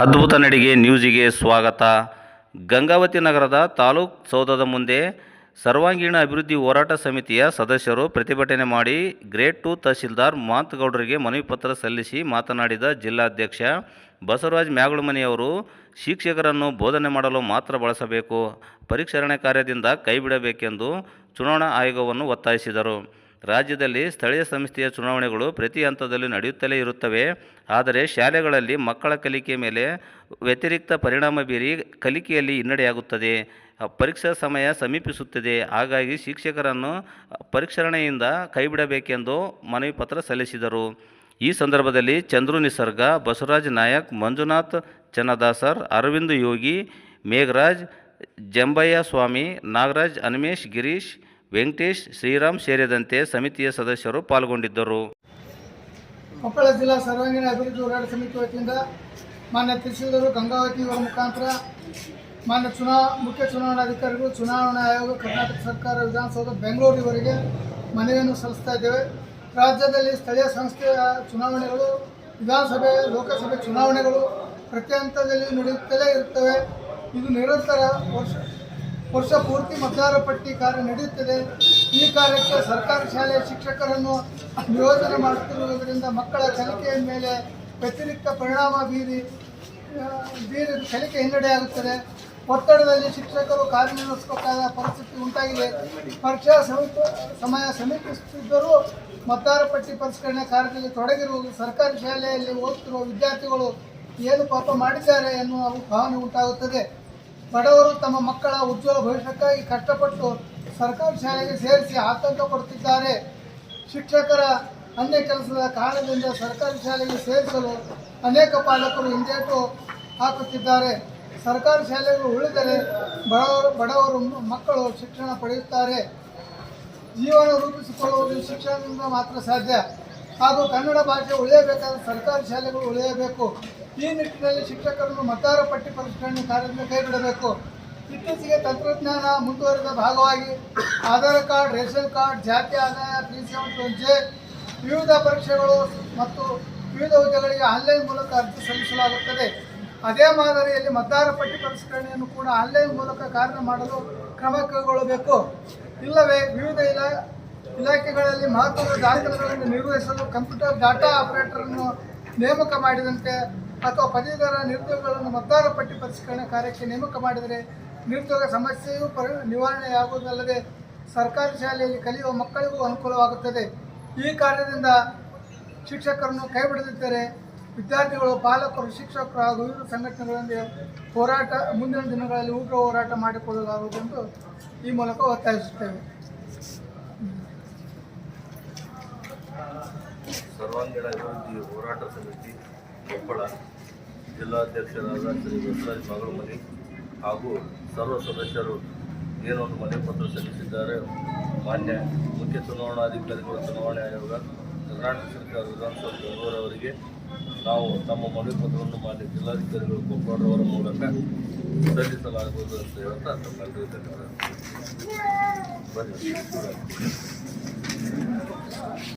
ಅದ್ಭುತ ನಡಿಗೆ ನ್ಯೂಸಿಗೆ ಸ್ವಾಗತ. ಗಂಗಾವತಿ ನಗರದ ತಾಲೂಕು ಸೌಧದ ಮುಂದೆ ಸರ್ವಾಂಗೀಣ ಅಭಿವೃದ್ಧಿ ಹೋರಾಟ ಸಮಿತಿಯ ಸದಸ್ಯರು ಪ್ರತಿಭಟನೆ ಮಾಡಿ ಗ್ರೇಡ್ 2 ತಹಶೀಲ್ದಾರ್ ಮಾಂತಗೌಡರಿಗೆ ಮನವಿ ಪತ್ರ ಸಲ್ಲಿಸಿ ಮಾತನಾಡಿದ ಜಿಲ್ಲಾಧ್ಯಕ್ಷ ಬಸವರಾಜ ಮ್ಯಾಗುಳಮನಿಯವರು ಶಿಕ್ಷಕರನ್ನು ಬೋಧನೆ ಮಾಡಲು ಮಾತ್ರ ಬಳಸಬೇಕು, ಪರಿಷ್ಕರಣೆ ಕಾರ್ಯದಿಂದ ಕೈಬಿಡಬೇಕೆಂದು ಚುನಾವಣಾ ಆಯೋಗವನ್ನು ಒತ್ತಾಯಿಸಿದರು. ರಾಜ್ಯದಲ್ಲಿ ಸ್ಥಳೀಯ ಸಂಸ್ಥೆಯ ಚುನಾವಣೆಗಳು ಪ್ರತಿ ಹಂತದಲ್ಲಿ ನಡೆಯುತ್ತಲೇ ಇರುತ್ತವೆ. ಆದರೆ ಶಾಲೆಗಳಲ್ಲಿ ಮಕ್ಕಳ ಕಲಿಕೆ ಮೇಲೆ ವ್ಯತಿರಿಕ್ತ ಪರಿಣಾಮ ಬೀರಿ ಕಲಿಕೆಯಲ್ಲಿ ಹಿನ್ನಡೆಯಾಗುತ್ತದೆ. ಪರೀಕ್ಷಾ ಸಮಯ ಸಮೀಪಿಸುತ್ತಿದೆ. ಹಾಗಾಗಿ ಶಿಕ್ಷಕರನ್ನು ಪರಿಷ್ಕರಣೆಯಿಂದ ಕೈಬಿಡಬೇಕೆಂದು ಮನವಿ ಪತ್ರ ಸಲ್ಲಿಸಿದರು. ಈ ಸಂದರ್ಭದಲ್ಲಿ ಚಂದ್ರು ನಿಸರ್ಗ, ಬಸವರಾಜ ನಾಯಕ್, ಮಂಜುನಾಥ್ ಚನ್ನದಾಸರ್, ಅರವಿಂದ್ ಯೋಗಿ, ಮೇಘರಾಜ್, ಜಂಬಯ್ಯ ಸ್ವಾಮಿ, ನಾಗರಾಜ್, ಹನುಮೇಶ್, ಗಿರೀಶ್, ವೆಂಕಟೇಶ್, ಶ್ರೀರಾಮ್ ಸೇರಿದಂತೆ ಸಮಿತಿಯ ಸದಸ್ಯರು ಪಾಲ್ಗೊಂಡಿದ್ದರು. ಕೊಪ್ಪಳ ಜಿಲ್ಲಾ ಸರ್ವಾಂಗೀಣ ಅಭಿವೃದ್ಧಿ ಹೋರಾಟ ಸಮಿತಿ ವತಿಯಿಂದ ಮಾನ್ಯ ತಹಶೀಲ್ದಾರ್ ಗಂಗಾವತಿ ಅವರ ಮುಖಾಂತರ ಮಾನ್ಯ ಮುಖ್ಯ ಚುನಾವಣಾಧಿಕಾರಿಗಳು, ಚುನಾವಣಾ ಆಯೋಗ, ಕರ್ನಾಟಕ ಸರ್ಕಾರ, ವಿಧಾನಸೌಧ ಬೆಂಗಳೂರಿವರೆಗೆ ಮನವಿಯನ್ನು ಸಲ್ಲಿಸ್ತಾ ಇದ್ದೇವೆ. ರಾಜ್ಯದಲ್ಲಿ ಸ್ಥಳೀಯ ಸಂಸ್ಥೆಯ ಚುನಾವಣೆಗಳು, ವಿಧಾನಸಭೆ, ಲೋಕಸಭೆ ಚುನಾವಣೆಗಳು ಪ್ರತಿ ಹಂತದಲ್ಲಿ ನಡೆಯುತ್ತಲೇ ಇರುತ್ತವೆ. ಇದು ನಿರಂತರ ವರ್ಷ ಪೂರ್ತಿ ಮತದಾರ ಪಟ್ಟಿ ಕಾರ್ಯ ನಡೆಯುತ್ತದೆ. ಈ ಕಾರ್ಯಕ್ಕೆ ಸರ್ಕಾರಿ ಶಾಲೆಯ ಶಿಕ್ಷಕರನ್ನು ನಿಯೋಜನೆ ಮಾಡುತ್ತಿರುವುದರಿಂದ ಮಕ್ಕಳ ಕಲಿಕೆಯ ಮೇಲೆ ವ್ಯತಿರಿಕ್ತ ಪರಿಣಾಮ ಬೀರಿ ಕಲಿಕೆ ಹಿನ್ನಡೆಯಾಗುತ್ತದೆ. ಒತ್ತಡದಲ್ಲಿ ಶಿಕ್ಷಕರು ಕಾರ್ಯನಿರ್ವಹಿಸಬೇಕಾದ ಪರಿಸ್ಥಿತಿ ಉಂಟಾಗಿದೆ. ಪರೀಕ್ಷಾ ಸಮಯ ಸಮೀಪಿಸುತ್ತಿದ್ದರೂ ಮತದಾರ ಪಟ್ಟಿ ಪರಿಷ್ಕರಣೆ ಕಾರ್ಯದಲ್ಲಿ ತೊಡಗಿರುವುದು ಸರ್ಕಾರಿ ಶಾಲೆಯಲ್ಲಿ ಓದುತ್ತಿರುವ ವಿದ್ಯಾರ್ಥಿಗಳು ಏನು ಪಾಪ ಮಾಡಿದ್ದಾರೆ ಎನ್ನುವ ಭಾವನೆ ಉಂಟಾಗುತ್ತದೆ. ಬಡವರು ತಮ್ಮ ಮಕ್ಕಳ ಉಜ್ವಲ ಭವಿಷ್ಯಕ್ಕಾಗಿ ಕಷ್ಟಪಟ್ಟು ಸರ್ಕಾರಿ ಶಾಲೆಗೆ ಸೇರಿಸಿ ಆತಂಕ ಪಡುತ್ತಿದ್ದಾರೆ. ಶಿಕ್ಷಕರ ಅನ್ಯ ಕೆಲಸದ ಕಾರಣದಿಂದ ಸರ್ಕಾರಿ ಶಾಲೆಗೆ ಸೇರಿಸಲು ಅನೇಕ ಪಾಲಕರು ಹಿಂದೇಟು ಹಾಕುತ್ತಿದ್ದಾರೆ. ಸರ್ಕಾರಿ ಶಾಲೆಗಳು ಉಳಿದರೆ ಬಡವರು ಮಕ್ಕಳು ಶಿಕ್ಷಣ ಪಡೆಯುತ್ತಾರೆ. ಜೀವನ ರೂಪಿಸಿಕೊಳ್ಳುವುದು ಶಿಕ್ಷಣದಿಂದ ಮಾತ್ರ ಸಾಧ್ಯ. ಹಾಗೂ ಕನ್ನಡ ಭಾಷೆ ಉಳಿಯಬೇಕಾದ ಸರ್ಕಾರಿ ಶಾಲೆಗಳು ಉಳಿಯಬೇಕು. ಈ ನಿಟ್ಟಿನಲ್ಲಿ ಶಿಕ್ಷಕರನ್ನು ಮತದಾರ ಪಟ್ಟಿ ಪರಿಷ್ಕರಣೆ ಕಾರ್ಯದಿಂದ ಕೈಬಿಡಬೇಕು. ಇತ್ತೀಚೆಗೆ ತಂತ್ರಜ್ಞಾನ ಮುಂದುವರಿದ ಭಾಗವಾಗಿ ಆಧಾರ್ ಕಾರ್ಡ್, ರೇಷನ್ ಕಾರ್ಡ್, ಜಾತಿ ಆದಾಯ 371J, ವಿವಿಧ ಪರೀಕ್ಷೆಗಳು ಮತ್ತು ವಿವಿಧ ಹುದ್ದೆಗಳಿಗೆ ಆನ್ಲೈನ್ ಮೂಲಕ ಅರ್ಜಿ ಸಲ್ಲಿಸಲಾಗುತ್ತದೆ. ಅದೇ ಮಾದರಿಯಲ್ಲಿ ಮತದಾರ ಪಟ್ಟಿ ಪರಿಷ್ಕರಣೆಯನ್ನು ಕೂಡ ಆನ್ಲೈನ್ ಮೂಲಕ ಕಾರ್ಯ ಮಾಡಲು ಕ್ರಮ ಕೈಗೊಳ್ಳಬೇಕು. ಇಲ್ಲವೇ ವಿವಿಧ ಇಲಾಖೆಗಳಲ್ಲಿ ಮಹತ್ವದ ದಾಖಲೆಗಳನ್ನು ನಿರ್ವಹಿಸಲು ಕಂಪ್ಯೂಟರ್ ಡಾಟಾ ಆಪರೇಟರನ್ನು ನೇಮಕ ಮಾಡಿದಂತೆ ಅಥವಾ ಪದವೀಧರ ನಿರುದ್ಯೋಗಿಗಳನ್ನು ಮತದಾರ ಪಟ್ಟಿ ಪರಿಷ್ಕರಣೆ ಕಾರ್ಯಕ್ಕೆ ನೇಮಕ ಮಾಡಿದರೆ ನಿರುದ್ಯೋಗ ಸಮಸ್ಯೆಯೂ ನಿವಾರಣೆಯಾಗುವುದಲ್ಲದೆ ಸರ್ಕಾರಿ ಶಾಲೆಯಲ್ಲಿ ಕಲಿಯುವ ಮಕ್ಕಳಿಗೂ ಅನುಕೂಲವಾಗುತ್ತದೆ. ಈ ಕಾರ್ಯದಿಂದ ಶಿಕ್ಷಕರನ್ನು ಕೈಬಿಡದಿದ್ದರೆ ವಿದ್ಯಾರ್ಥಿಗಳು, ಪಾಲಕರು, ಶಿಕ್ಷಕರು ಹಾಗೂ ವಿವಿಧ ಸಂಘಟನೆಗಳೊಂದಿಗೆ ಹೋರಾಟ ಮುಂದಿನ ದಿನಗಳಲ್ಲಿ ಉಗ್ರ ಹೋರಾಟ ಮಾಡಿಕೊಳ್ಳಲಾಗುವುದೆಂದು ಈ ಮೂಲಕ ಒತ್ತಾಯಿಸುತ್ತೇವೆ. ಸರ್ವಾಂಗೀಣ ಅಭಿವೃದ್ಧಿ ಹೋರಾಟ ಸಮಿತಿ ಕೊಪ್ಪಳ ಜಿಲ್ಲಾಧ್ಯಕ್ಷರಾದ ಶ್ರೀ ಬಸವರಾಜ ಮ್ಯಾಗುಳಮನಿ ಹಾಗೂ ಸರ್ವ ಸದಸ್ಯರು ಏನೊಂದು ಮನವಿ ಪತ್ರ ಸಲ್ಲಿಸಿದ್ದಾರೆ. ಮಾನ್ಯ ಮುಖ್ಯ ಚುನಾವಣಾಧಿಕಾರಿಗಳು, ಚುನಾವಣಾ ಆಯೋಗ, ಕರ್ನಾಟಕ ಸರ್ಕಾರ, ವಿಧಾನಸಭೆ ಬೆಂಗಳೂರವರಿಗೆ ನಾವು ನಮ್ಮ ಮನವಿ ಪತ್ರವನ್ನು ಮಾನ್ಯ ಜಿಲ್ಲಾಧಿಕಾರಿಗಳು ಕೊಪ್ಪಳರವರ ಮೂಲಕ ಸಲ್ಲಿಸಲಾಗುವುದು ಅಂತ ಹೇಳ್ತಾ ತಮ್ಮೆಲ್ಲರಿಗೂ ಧನ್ಯವಾದ. ಬನ್ನಿ.